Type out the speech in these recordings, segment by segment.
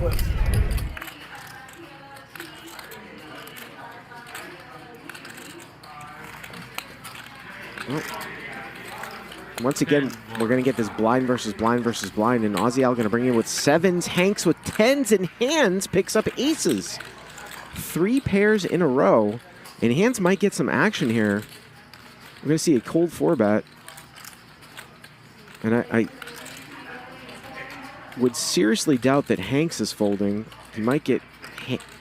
Well, once again, we're going to get this blind versus blind versus blind, and Aussie Al going to bring in with 7s. Hanks with 10s in hands picks up aces. 3 pairs in a row, and hands might get some action here. We're going to see a cold 4-bet, and I would seriously doubt that Hanks is folding. He might get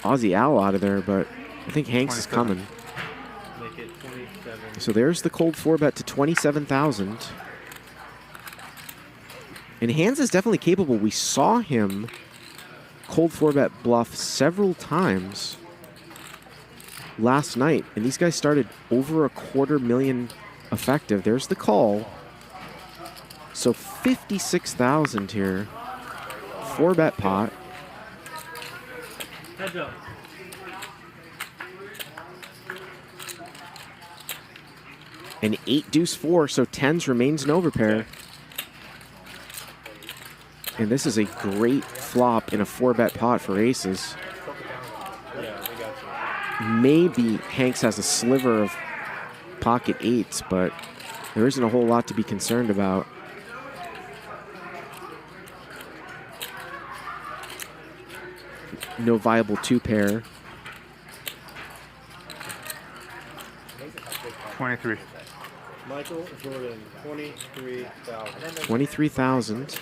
Aussie Al out of there, but I think Hanks is coming. Make it 27. So there's the cold 4-bet to 27,000. And Hands is definitely capable. We saw him cold 4-bet bluff several times last night, and these guys started over $250,000 effective. There's the call. So 56,000 here. 4-bet pot. Heads up. An 8-deuce-4, so 10s remains an overpair. And this is a great flop in a 4-bet pot for aces. Yeah, we got you. Maybe Hanks has a sliver of pocket 8s, but there isn't a whole lot to be concerned about. No viable 2-pair. 23. Michael Jordan, 23,000. 23,000.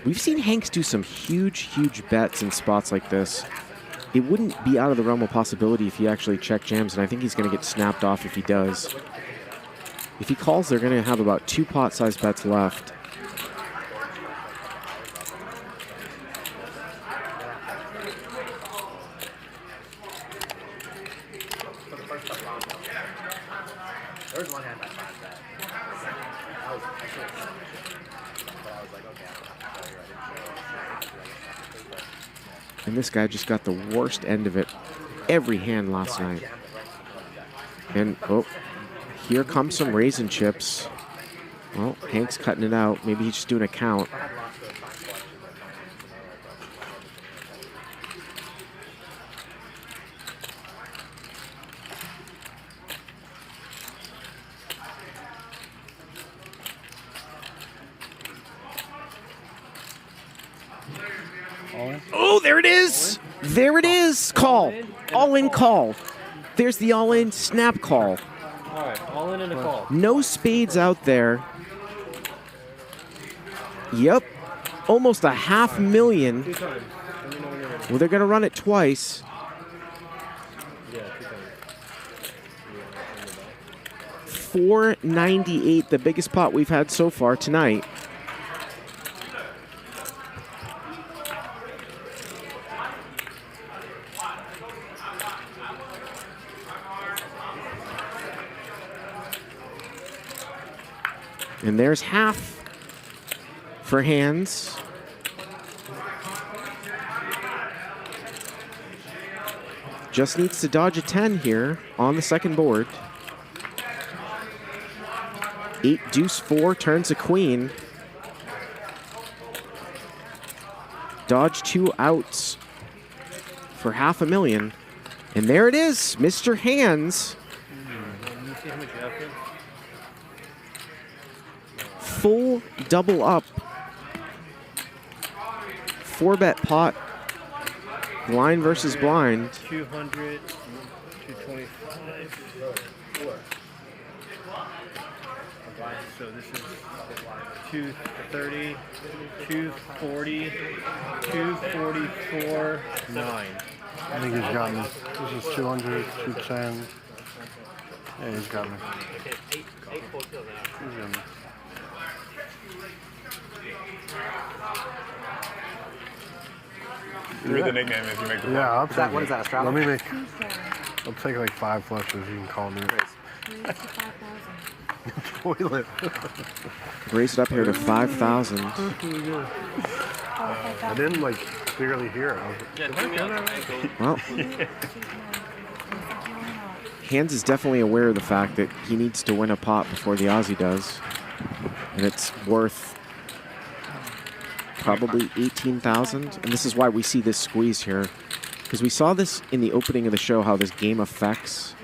We've seen Hanks do some huge bets in spots like this. It wouldn't be out of the realm of possibility if he actually check jams, and I think he's going to get snapped off if he does. If he calls, they're going to have about 2 pot-sized bets left. There's one hand I find that. I was like, okay. And this guy just got the worst end of it every hand last night. And, oh, here comes some raisin chips. Well, Hank's cutting it out. Maybe he's just doing a count. Oh, there it is. There it is. Call. All in call. There's the all in snap call. All right, all in and a call. No spades out there. Yep. Almost $500,000. 2 times. Let me know when you're ready. Well, they're going to run it twice. Yeah, 2 times. 498, the biggest pot we've had so far tonight. And there's half for hands. Just needs to dodge a 10 here on the second board. 8-deuce-4 turns a queen. Dodge 2 outs for $500,000. And there it is, Mr. Hands. Full double up. 4-bet pot. Blind versus blind. 200, 225. So this is 230, 240, 244, 9. I think he's got me. This is 200, 210. Yeah, he's got me. He's got me. Read the nickname if you make the Yeah, I'll take it. What is that, a strap? Let me make. I'll take like 5 flushes. You can call me. Toilet. Raise it up here to 5,000. I didn't like clearly hear it. Well, Hands is definitely aware of the fact that he needs to win a pot before the Aussie does. And it's worth probably 18,000. And this is why we see this squeeze here. Because we saw this in the opening of the show, how this game affects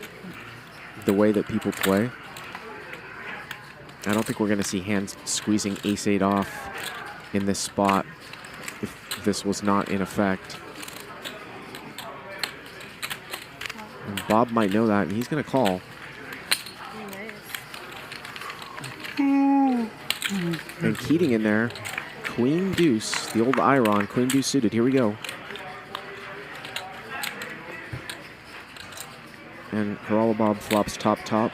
the way that people play. I don't think we're going to see hands squeezing ace-8 off in this spot if this was not in effect. And Bob might know that, and he's going to call. And Keating in there. Queen deuce, the old Iron, queen deuce suited. Here we go. And Bob flops top top.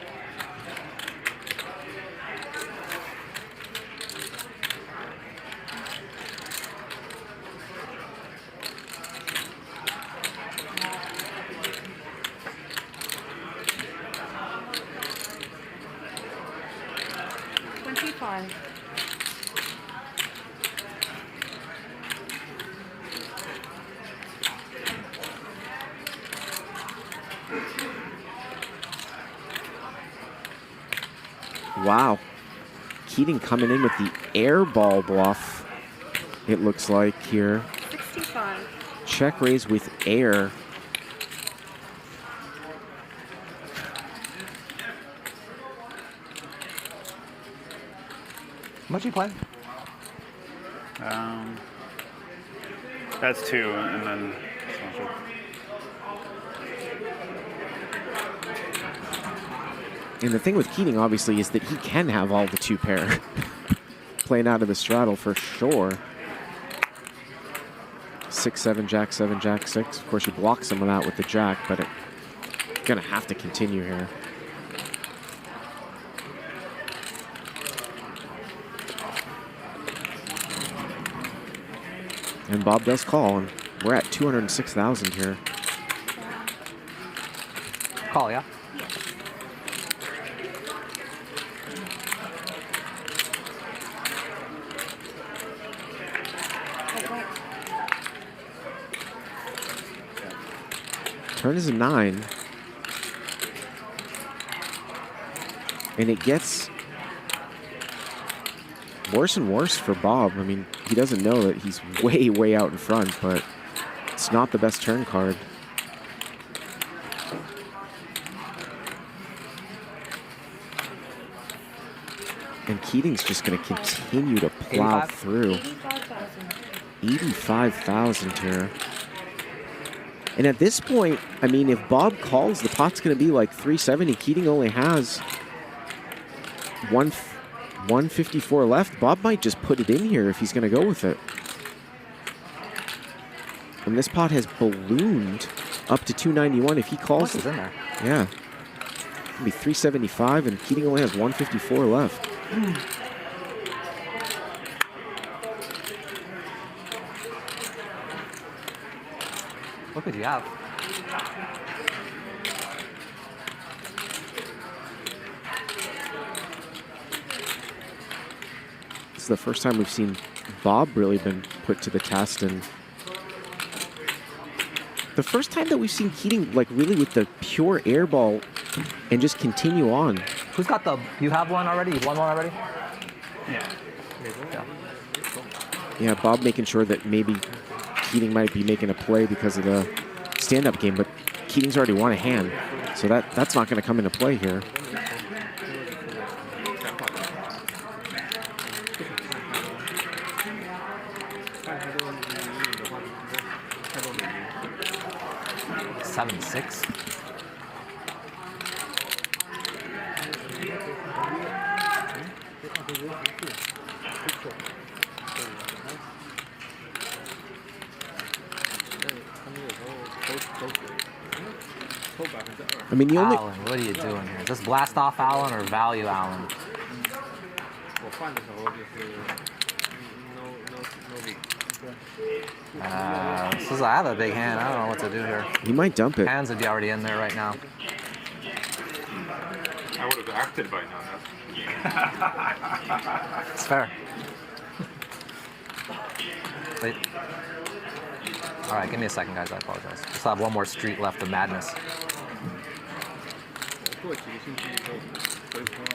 Wow. Keating coming in with the air ball bluff, it looks like here. 65. Check raise with air. How much you play? That's 2, and then And the thing with Keating, obviously, is that he can have all the 2 pair. Playing out of the straddle for sure. 6-7, jack 7, jack 6. Of course, you block some of that with the jack, but it's going to have to continue here. And Bob does call, and we're at 206,000 here. Call, yeah? Turn is a 9. And it gets worse and worse for Bob. I mean, he doesn't know that he's way, way out in front, but it's not the best turn card. And Keating's just going to continue to plow 85? through. 85,000. 85,000 here. And at this point, I mean, if Bob calls, the pot's going to be like 370. Keating only has 154 left. Bob might just put it in here if he's going to go with it. And this pot has ballooned up to 291 if he calls. What's in there? Yeah. It'll be 375, and Keating only has 154 left. What could you have? This is the first time we've seen Bob really been put to the test, and the first time that we've seen Keating like really with the pure air ball and just continue on. Who's got the... You have one already? You've won one already? yeah. Yeah, Bob making sure that maybe Keating might be making a play because of the stand-up game, but Keating's already won a hand, so that's not going to come into play here. Seven, 6. I mean, the only... Allen, what are you doing here? Is this blast off Allen or value Allen? This is, I have a big hand. I don't know what to do here. He might dump it. Hands would be already in there right now. I would have acted by now. It's fair. Wait. All right, give me a second, guys. I apologize. Just have one more street left of madness.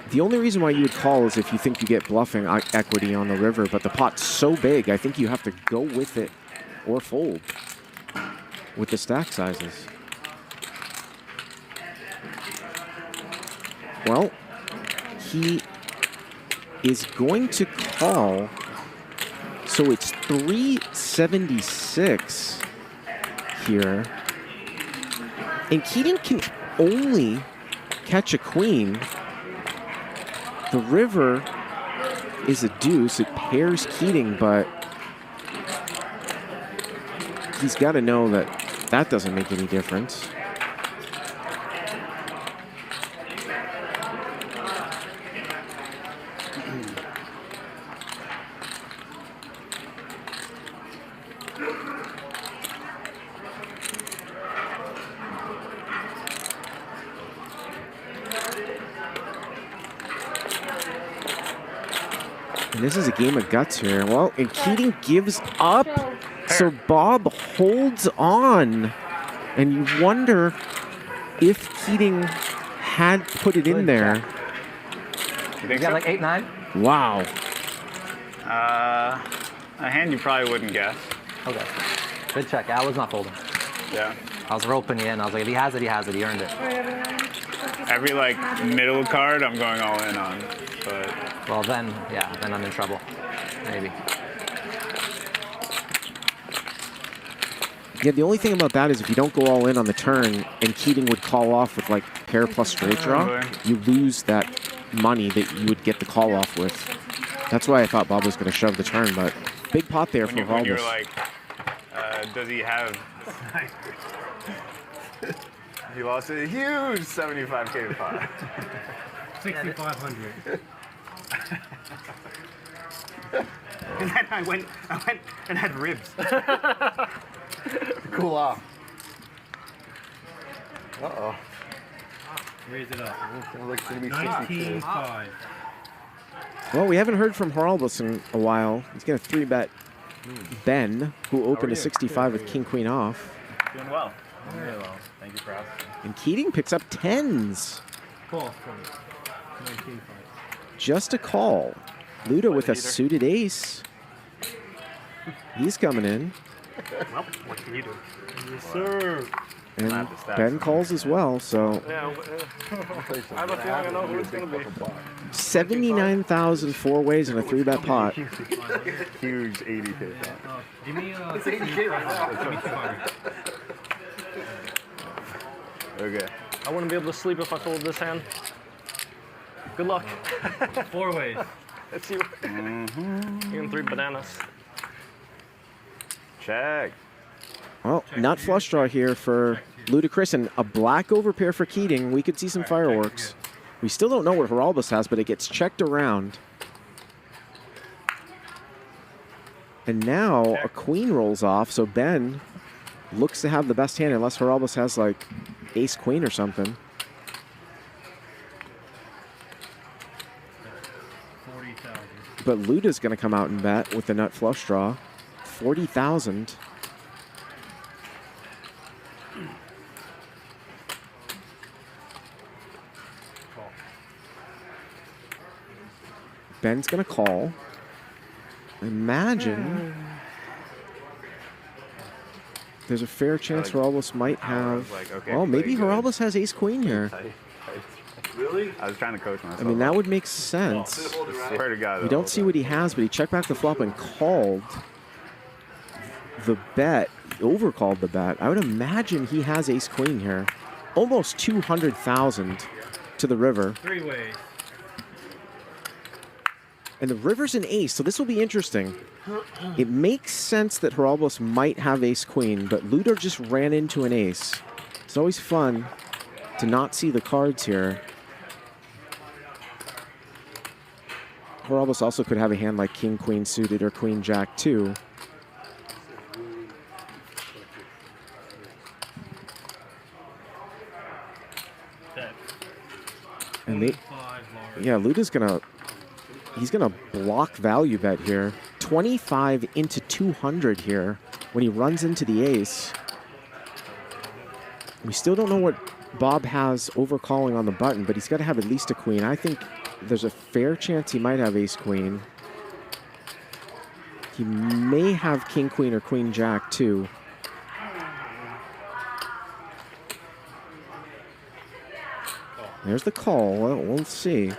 The only reason why you would call is if you think you get bluffing equity on the river, but the pot's so big, I think you have to go with it or fold with the stack sizes. Well, he is going to call, so it's 376 here. And Keating can only catch a queen. The river is a deuce. It pairs Keating, but he's got to know that that doesn't make any difference. And this is a game of guts here. Well, and Keating gives up. So Bob holds on. And you wonder if Keating had put it in there. You think got so? like 8-9? Wow. A hand you probably wouldn't guess. Okay. Good check. I was not folding. Yeah. I was roping you in. I was like, if he has it, he has it. He earned it. Every like middle card I'm going all in on. But Well, then, yeah, then I'm in trouble. Maybe. Yeah, the only thing about that is if you don't go all in on the turn and Keating would call off with like pair plus straight draw, you lose that money that you would get the call off with. That's why I thought Bob was going to shove the turn, but big pot there for when you were Valdes. like, does he have? He lost a huge 75K pot. 6,500. And then I went and had ribs. Cool off. Uh-oh. Raise it up. Like it's gonna be 62. 19.5. Well, we haven't heard from Haralbus in a while. He's going to 3-bet Ben, who opened a 65 with king, queen off. Doing well. Very well. Thank you for asking. And Keating picks up tens. Call from 19.5. Just a call. Luda with a suited ace. He's coming in. Well, what can you do? Yes, sir. And Ben calls as well, so Yeah, I have a feeling I know who it's going to be. 79,000 ways in a 3-bet pot. Huge 80K pot. Give me It's 80K right now. Give me 200. Okay. I wouldn't be able to sleep if I fold this hand. Good luck. 4 ways. Let's see. You can 3 bananas. Check. Well, nut flush draw here for Ludacris and a black overpair for Keating. We could see some fireworks. We still don't know what Haralbus has, but it gets checked around. And now a queen rolls off, so Ben looks to have the best hand unless Haralbus has like ace queen or something. 40,000. But Luda's going to come out and bet with the nut flush draw. 40,000. Ben's going to call. Imagine there's a fair chance Haralbus might have. like, okay, Oh, maybe play good. Haralbus has ace queen here. Really? I was trying to coach myself. I mean, that would make sense. I swear to God. We don't see what he has, but he checked back the flop and called the bet. He overcalled the bet. I would imagine he has ace queen here. Almost 200,000 to the river. 3 ways. And the river's an ace, so this will be interesting. It makes sense that Haralbus might have ace queen, but Luda just ran into an ace. It's always fun to not see the cards here. Haralbus also could have a hand like king, queen suited or queen, jack too. And they, 5 large. yeah, Luda's gonna, he's gonna block value bet here. 25 into 200 here when he runs into the ace. We still don't know what Bob has overcalling on the button, but he's got to have at least a queen. I think there's a fair chance he might have ace-queen. He may have king-queen or queen-jack, too. There's the call. Well, we'll see.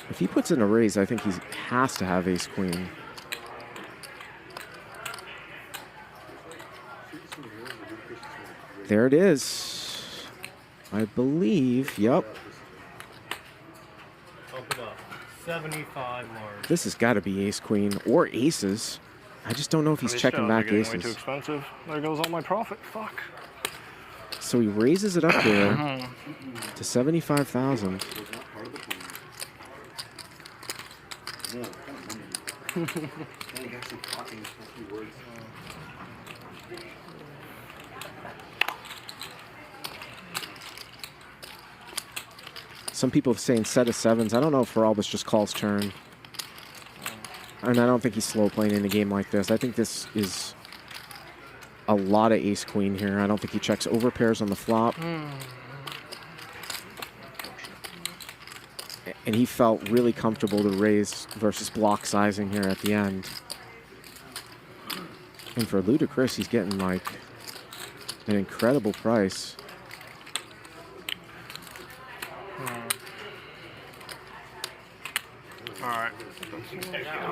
If he puts in a raise, I think he has to have ace-queen. There it is. I believe, yep. Bump it up. 75 large. This has got to be ace-queen or aces. I just don't know if he's These checking shows back are getting way too aces. expensive. There goes all my profit. Fuck. So he raises it up there to 75,000. Some people are saying set of sevens. I don't know if Feralbus just calls turn. And I don't think he's slow playing in a game like this. I think this is a lot of ace-queen here. I don't think he checks over pairs on the flop. And he felt really comfortable to raise versus block sizing here at the end. And for Ludacris, he's getting like an incredible price. All right.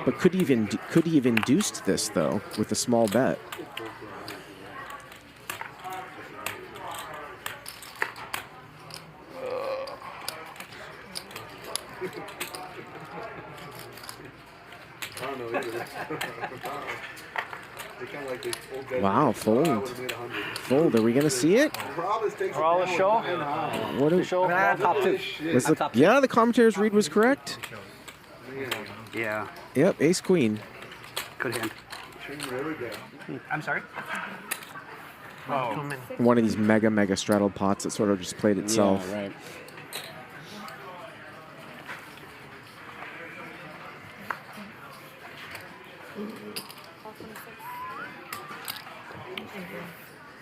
But could he have induced this though with a small bet? Wow, fold. Fold. Are we going to see it? Roll a show. What do, Show. Top two. was the, yeah, the commentator's read was correct. Yeah. Yep, ace queen. Good hand. I'm sorry? One of these mega straddled pots that sort of just played itself. Yeah, right.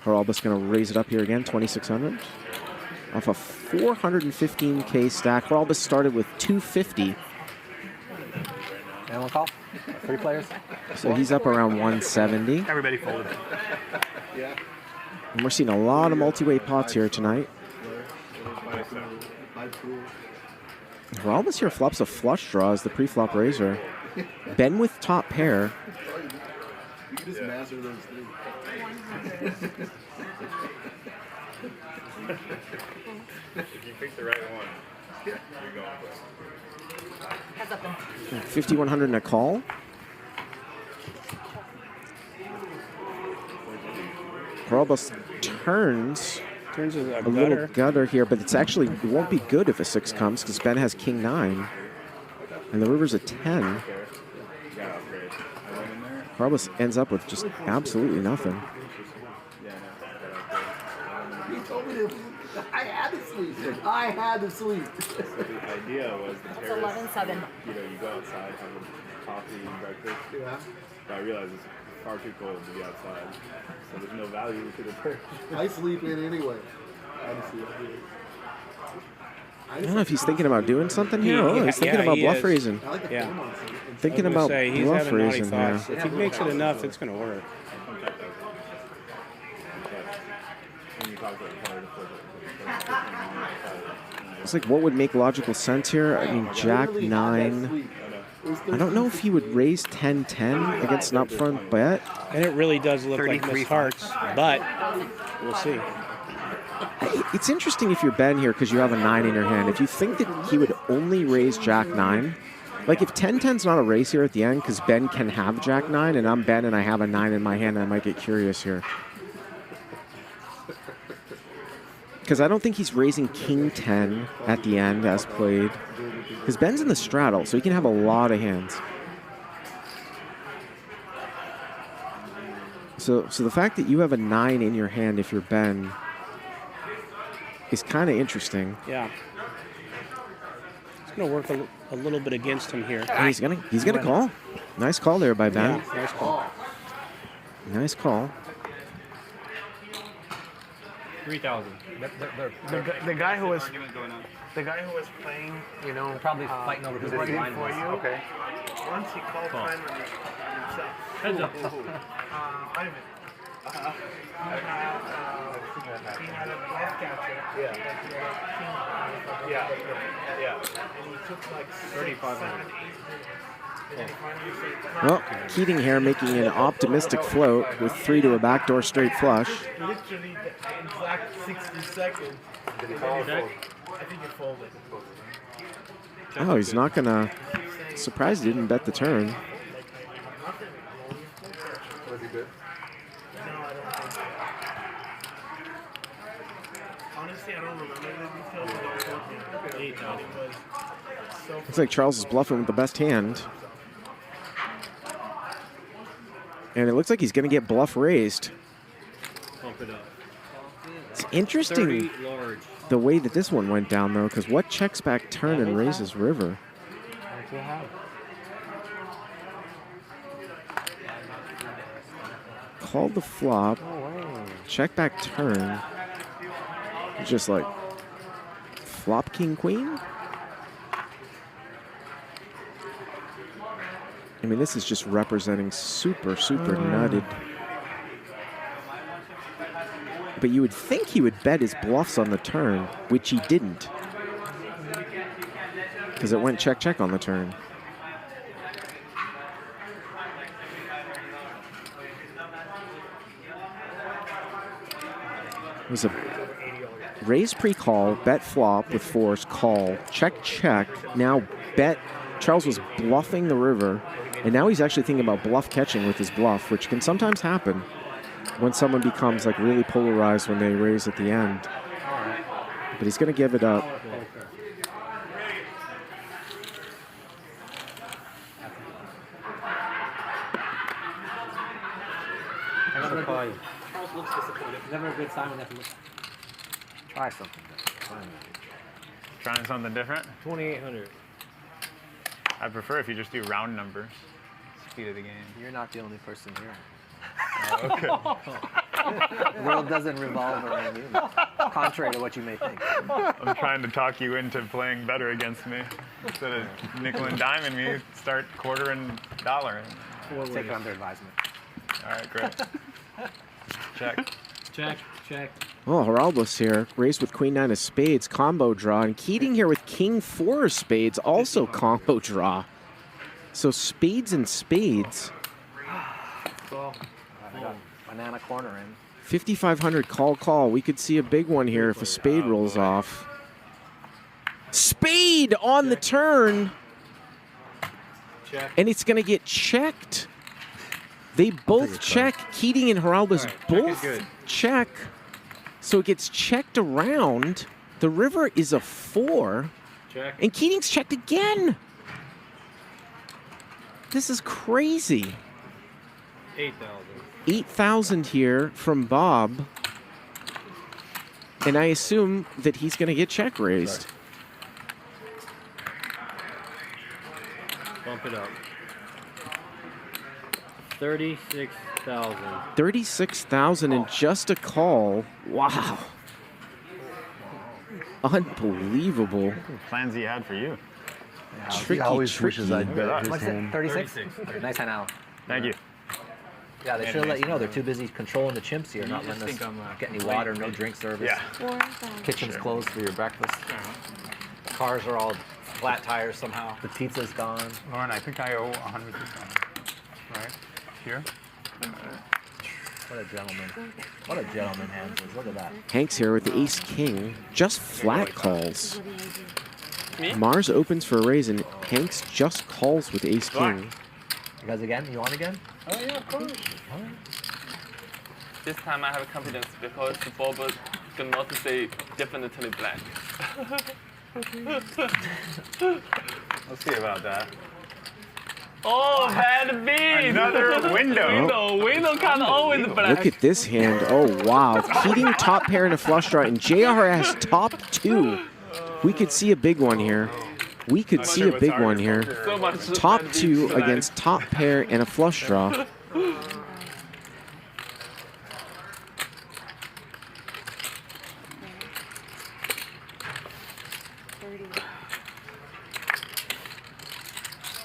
Feralbus going to raise it up here again, 2,600. Off a 415K stack. Feralbus started with 250. Anyone call? 3 players? So he's up around 170. Everybody folded. And we're seeing a lot of multi-way pots here tonight. Feralbus here flops a flush draw as the pre-flop raiser. Ben with top pair. You can just master those things. If you pick the right one, you're going for it. 5,100 in a call. Feralbus turns Turns is a a little gutter. gutter here, but it's actually, it won't be good if a 6 comes because Ben has king 9. And the river's a 10. Feralbus ends up with just absolutely nothing. He told me to. I had to sleep. I had to sleep. So the idea was the It's terrace, 11-7. you know, you go outside, have a coffee and breakfast. Yeah. But I realized it's far too cold to be outside. So there's no value to the perch. I sleep in anyway. I had to sleep. I don't know if he's thinking about doing something here. Oh, he's thinking yeah, about he bluff is. raising. I like the Yeah. film on sleep. Thinking I was gonna about say, he's bluff having naughty raising here. thoughts. If he makes it enough, it's going to work. When you talk about hard to flip it, It's like, what would make logical sense here? I mean, Jack 9. I don't know if he would raise 10-10 against an upfront bet. And it really does look like 33 miss hearts, but we'll see. It's interesting if you're Ben here because you have a 9 in your hand. If you think that he would only raise Jack 9, like if 10-10's not a raise here at the end because Ben can have Jack 9 and I'm Ben and I have a 9 in my hand, I might get curious here. Because I don't think he's raising King 10 at the end as played. Because Ben's in the straddle, so he can have a lot of hands. So the fact that you have a 9 in your hand if you're Ben is kind of interesting. Yeah. It's going to work a little bit against him here. And he's gonna call. Nice call there by Ben. Yeah, nice call. Nice call. 3,000. The guy who was playing, you know, Probably fighting over who's the line for was. you. Okay. Once he called time on himself. Heads up. Ivan. He had a left catcher. Yeah. And he took like 3,500. Well, Keating here making an optimistic float with 3 to a backdoor straight flush. Literally the exact 60 seconds. Check. I think it folded. Oh, he's not gonna. Surprised he didn't bet the turn. Was he good? No, I don't think so. Honestly, I don't remember the details, but it told me 8,000. It was so. Looks like Charles is bluffing with the best hand. And it looks like he's going to get bluff raised. Pump it up. It's interesting 30 large. the way that this one went down, though, because what checks back turn and raises river? Called the flop. Check back turn. Just like flop king queen? I mean, this is just representing super nutted. But you would think he would bet his bluffs on the turn, which he didn't. Because it went check on the turn. It was a raise pre-call, bet flop with force, call, check. Now bet. Charles was bluffing the river, and now he's actually thinking about bluff catching with his bluff, which can sometimes happen when someone becomes like really polarized when they raise at the end. But he's going to give it up. Never a good sign when you try something. Trying something different? 2,800. I prefer if you just do round numbers. Speed of the game. You're not the only person here. Okay. The world doesn't revolve around you, contrary to what you may think. I'm trying to talk you into playing better against me. Instead of nickel and diming me, start quarter and dollar. Take it under advisement. All right, great. Check. Check. Oh, Geraldo's here. Raised with queen 9 of spades, combo draw. And Keating here with king 4 of spades, also combo draw. So spades and spades. Banana corner in. 5,500 call. We could see a big one here if a spade rolls off. Spade on the turn. Check. And it's going to get checked. They both check. Keating and Geraldo's both check. So it gets checked around. The river is a 4. Check. And Keating's checked again. This is crazy. 8,000. 8,000 here from Bob. And I assume that he's going to get check raised. Bump it up. 36,000. 36,000 and just a call. Wow. Unbelievable. Plans he had for you. Tricky, he always tricky. wishes I'd bet his What's it? hand. 36? 36. Nice hand, Alan. Thank you. Yeah, they should have let you know they're too busy controlling the chimps here, not letting us get any water, no drink service. Yeah. 4,000. Kitchen's closed for your breakfast. Cars are all flat tires somehow. The pizza's gone. Lauren, I think I owe 100%. Right? Here? What a gentleman. What a gentleman, Hans is. Look at that. Hank's here with the ace king. Just flat calls. Me? Mars opens for a raise and Hanks just calls with ace king. You guys again? You on again? Oh, yeah, of course. This time I have confidence because the board is going to say definitely black. Let's see about that. Oh, bad beat! Another window. Window kind of always black. Look at this hand. Oh, wow. Keating top pair and a flush draw, and JR has top 2. We could see a big one here. We could see a big one here. So much Top bad two beats tonight. against top pair and a flush draw.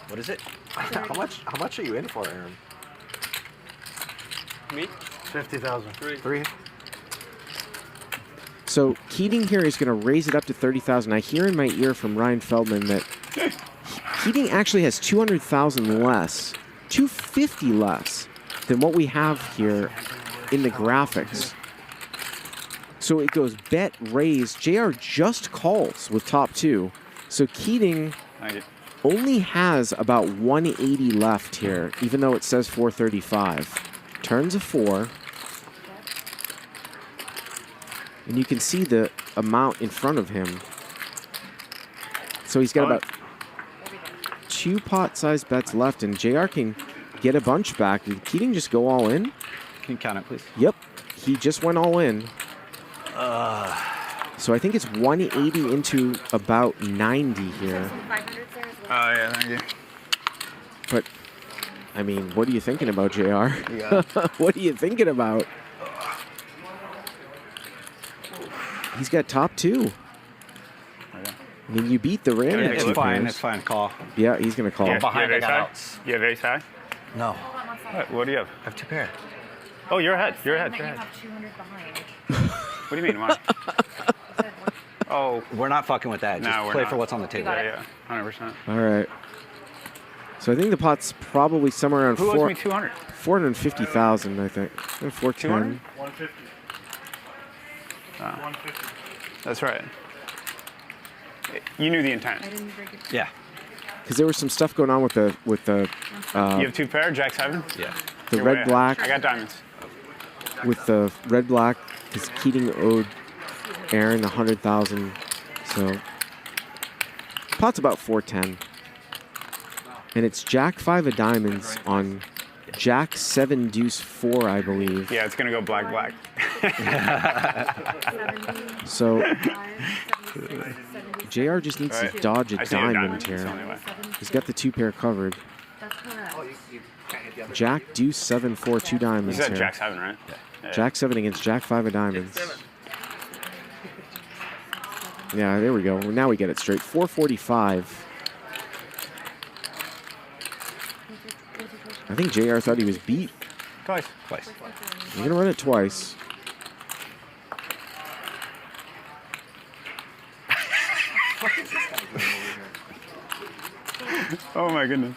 What is it? How much are you in for, Aaron? Me? 50,000. Three. So Keating here is going to raise it up to 30,000. I hear in my ear from Ryan Feldman that Keating actually has 200,000 less, 250 less than what we have here in the graphics. So it goes bet, raise. JR just calls with top two. So Keating only has about 180 left here, even though it says 435. Turns a 4. And you can see the amount in front of him. So he's got about 2 pot-sized bets left, and JR can get a bunch back. Did Keating just go all in? Can you count it, please? Yep. He just went all in. So I think it's 180 into about 90 here. Oh, yeah, thank you. But, I mean, what are you thinking about, JR? Yeah. What are you thinking about? He's got top two. I mean, you beat the random It's two fine. pairs. It's fine. Call. Yeah, he's going to call. Yeah, behind, you I have got ace high? outs. You have ace high? No. What do you have? I have 2 pair. Oh, you're ahead. You're ahead. You're You ahead. have 200 behind. What do you mean? Why? Oh, We're not fucking with that. Just No, we're play not. for what's on the table. yeah, 100%. All right. So I think the pot's probably somewhere around Who owes me 200? 450,000, I think. 410. 150. Oh, 150. that's right. You knew the intent. I didn't break it. Yeah. Because there was some stuff going on with the You have 2 pair, Jack 7? Yeah. the You're way red ahead. black I got diamonds. with the red black. Because Keating owed Aaron 100,000. So pot's about 410. And it's Jack 5 of diamonds on Jack 7 deuce 4, I believe. Yeah, it's going to go black, black. 70, So 76, JR just needs to Right. dodge a I see a diamond diamond, here. so anyway. He's got the 2 pair covered. That's correct. Jack deuce 7 4, 2 You diamonds said here. Jack 7, right? Yeah. Jack 7 against Jack 5 of diamonds. Yeah, there we go. Well, now we get it straight. 445. I think JR thought he was beat. Twice. You're going to run it twice. Oh, my goodness.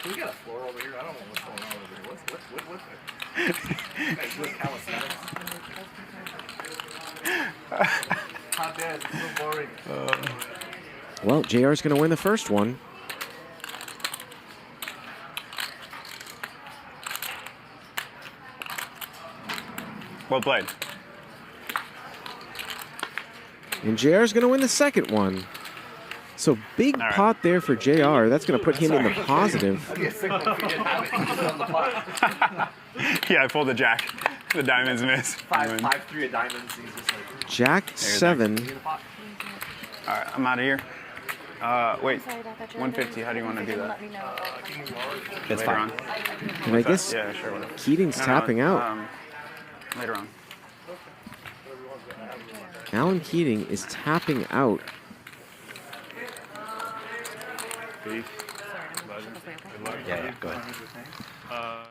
We got a floor over here. I don't know what's going on over here. What's with it? Guys doing calisthenics. Hot dad, so boring. Well, JR's going to win the first one. Well played. And JR's going to win the second one. So big All right. pot there for JR. That's going to put him in the positive. I'd be a signal if we didn't have it. You put it on the pot. Yeah, I pulled the Jack. The diamonds miss. 5-3 of diamonds. He's just like, Jack 7. in the pot. All right, I'm out of here. Wait, Sorry about that, Jared. 150. How do you want to do that? Let me know. It's Later fine. on. And I guess Yeah, sure. Whatever. Keating's No, tapping out. Later on. Alan Keating is tapping out. Peace. Sorry, I'm gonna check this way, okay? Yeah, go ahead.